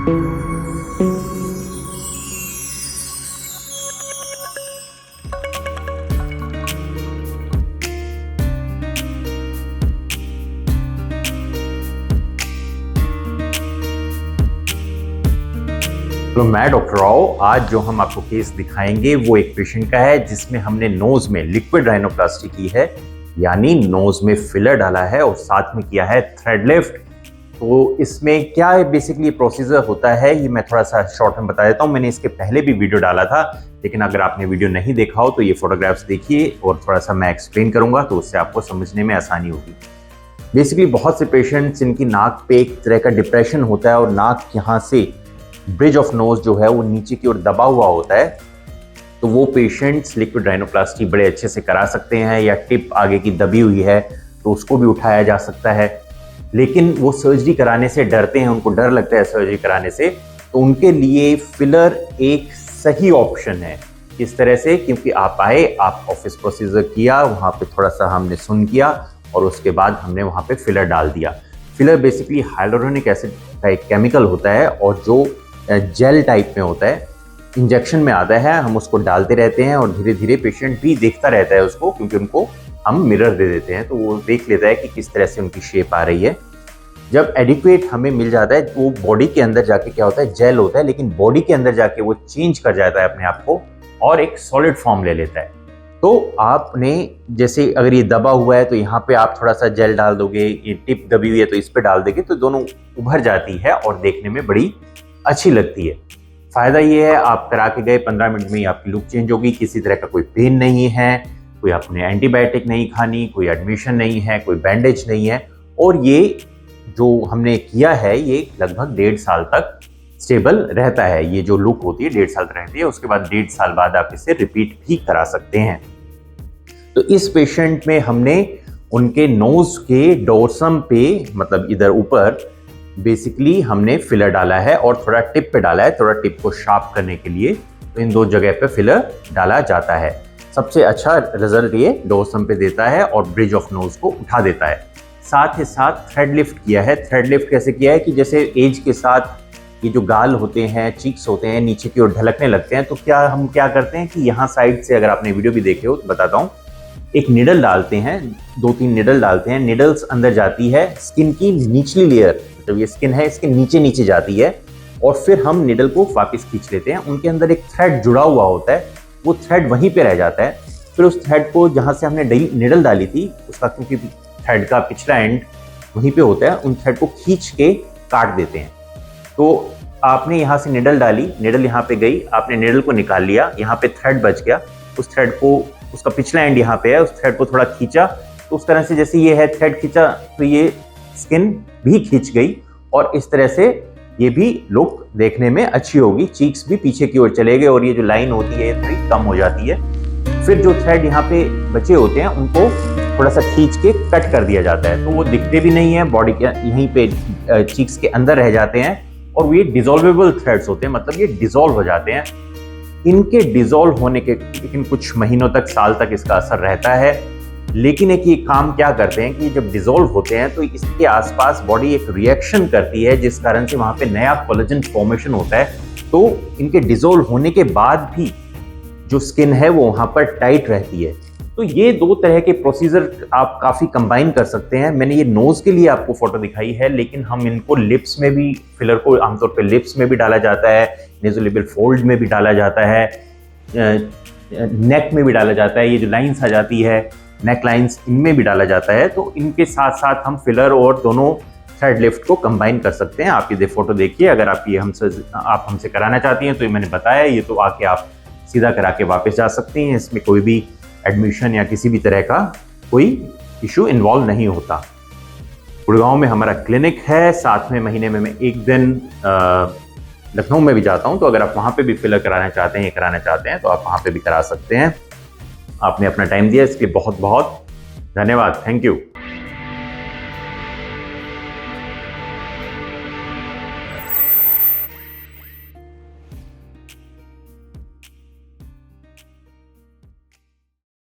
तो मैं डॉक्टर राव, आज जो हम आपको केस दिखाएंगे वो एक पेशेंट का है जिसमें हमने नोज में लिक्विड राइनोप्लास्टी की है, यानी नोज में फिलर डाला है और साथ में किया है थ्रेड लिफ्ट। तो इसमें क्या है बेसिकली प्रोसीजर होता है, ये मैं थोड़ा सा शॉर्ट में बता देता हूँ। मैंने इसके पहले भी वीडियो डाला था, लेकिन अगर आपने वीडियो नहीं देखा हो तो ये फोटोग्राफ्स देखिए और थोड़ा सा मैं एक्सप्लेन करूंगा तो उससे आपको समझने में आसानी होगी। बेसिकली बहुत से पेशेंट्स इनकी नाक पे एक तरह का डिप्रेशन होता है और नाक यहाँ से ब्रिज ऑफ नोज जो है वो नीचे की ओर दबा हुआ होता है, तो वो पेशेंट्स लिक्विड राइनोप्लास्टी बड़े अच्छे से करा सकते हैं, या टिप आगे की दबी हुई है तो उसको भी उठाया जा सकता है। लेकिन वो सर्जरी कराने से डरते हैं, उनको डर लगता है सर्जरी कराने से, तो उनके लिए फिलर एक सही ऑप्शन है। इस तरह से, क्योंकि आप आए, आप ऑफिस प्रोसीजर किया, वहाँ पे थोड़ा सा हमने सुन किया और उसके बाद हमने वहाँ पे फिलर डाल दिया। फिलर बेसिकली हाइलुरोनिक एसिड का एक केमिकल होता है और जो जेल टाइप में होता है, इंजेक्शन में आता है, हम उसको डालते रहते हैं और धीरे धीरे पेशेंट भी देखता रहता है उसको, क्योंकि उनको हम मिरर दे देते हैं तो वो देख लेता है कि किस तरह से उनकी शेप आ रही है। जब एडिक्वेट हमें मिल जाता है वो बॉडी के अंदर जाके क्या होता है, जेल होता है, लेकिन बॉडी के अंदर जाके वो चेंज कर जाता है अपने आप को और एक सॉलिड फॉर्म ले लेता है। तो आपने जैसे अगर ये दबा हुआ है तो यहाँ पे आप थोड़ा सा जेल डाल दोगे, ये टिप दबी हुई है तो इस पे डाल देंगे तो दोनों उभर जाती है और देखने में बड़ी अच्छी लगती है। फायदा ये है, आप करा के गए 15 मिनट में ही आपकी लुक चेंज होगी, किसी तरह का कोई पेन नहीं है, कोई आपने एंटीबायोटिक नहीं खानी, कोई एडमिशन नहीं है, कोई बैंडेज नहीं है, और ये जो हमने किया है ये लगभग 1.5 साल तक स्टेबल रहता है। ये जो लुक होती है 1.5 साल तक रहती है, उसके बाद 1.5 साल बाद आप इसे रिपीट भी करा सकते हैं। तो इस पेशेंट में हमने उनके नोज के डोर्सम पे, मतलब इधर ऊपर, बेसिकली हमने फिलर डाला है और थोड़ा टिप पे डाला है, थोड़ा टिप को शार्प करने के लिए। तो इन दो जगह पे फिलर डाला जाता है। सबसे अच्छा रिजल्ट ये डोर्सम पे देता है और ब्रिज ऑफ नोज को उठा देता है। साथ ही साथ थ्रेड लिफ्ट किया है। थ्रेड लिफ्ट कैसे किया है कि जैसे एज के साथ ये जो गाल होते हैं, चीक्स होते हैं, नीचे की ओर ढलकने लगते हैं, तो हम क्या करते हैं कि यहाँ साइड से, अगर आपने वीडियो भी देखे हो तो बताता हूँ, एक निडल डालते हैं, 2-3 निडल डालते हैं। निडल्स अंदर जाती है स्किन की निचली लेयर, जब ये स्किन है इसके नीचे नीचे जाती है, और फिर हम निडल को वापस खींच लेते हैं। उनके अंदर एक थ्रेड जुड़ा हुआ होता है, वो थ्रेड वहीं पे रह जाता है। फिर उस थ्रेड को जहाँ से हमने निडल डाली थी उसका, क्योंकि थ्रेड का पिछला एंड वहीं पे होता है, उन थ्रेड को खींच के काट देते हैं। तो आपने यहाँ से निडल डाली, निडल यहाँ पे गई, आपने निडल को निकाल लिया, यहाँ पे थ्रेड बच गया, उस थ्रेड को, उसका पिछला एंड यहाँ पे है, उस थ्रेड को थोड़ा खींचा, तो उस तरह से जैसे ये है थ्रेड खींचा तो ये स्किन भी खींच गई, और इस तरह से ये भी लुक देखने में अच्छी होगी। चीक्स भी पीछे की ओर चले गए और ये जो लाइन होती है ये थोड़ी कम हो जाती है। फिर जो थ्रेड यहाँ पे बचे होते हैं उनको थोड़ा सा खींच के कट कर दिया जाता है, तो वो दिखते भी नहीं है, बॉडी के यहीं पे चीक्स के अंदर रह जाते हैं, और ये डिसॉल्वेबल थ्रेड्स होते हैं, मतलब ये डिसॉल्व हो जाते हैं। इनके डिसॉल्व होने के लेकिन कुछ महीनों तक, साल तक इसका असर रहता है। लेकिन एक ये काम क्या करते हैं कि जब डिसॉल्व होते हैं तो इसके आसपास बॉडी एक रिएक्शन करती है, जिस कारण से वहां पे नया कोलेजन फॉर्मेशन होता है। तो इनके डिसॉल्व होने के बाद भी जो स्किन है वो वहां पर टाइट रहती है। तो ये 2 तरह के प्रोसीजर आप काफी कंबाइन कर सकते हैं। मैंने ये नोज के लिए आपको फोटो दिखाई है, लेकिन हम इनको लिप्स में भी, फिलर को आमतौर पर लिप्स में भी डाला जाता है, नेज़ोलेबियल फोल्ड में भी डाला जाता है, नेक में भी डाला जाता है। ये जो लाइंस आ जाती है नेक लाइंस, इनमें भी डाला जाता है। तो इनके साथ साथ हम फिलर और दोनों थ्रेड लिफ्ट को कंबाइन कर सकते हैं। आप ये फोटो देखिए, अगर आप ये हमसे कराना चाहती हैं तो ये मैंने बताया, ये तो आके आप सीधा करा के वापस जा सकती हैं। इसमें कोई भी एडमिशन या किसी भी तरह का कोई इशू इन्वॉल्व नहीं होता। गुड़गांव में हमारा क्लिनिक है, साथ में महीने में मैं एक दिन लखनऊ में भी जाता हूं, तो अगर आप वहां पे भी फिलर कराना चाहते हैं या कराना चाहते हैं तो आप वहां पे भी करा सकते हैं। आपने अपना टाइम दिया, इसके लिए बहुत बहुत धन्यवाद। Thank you.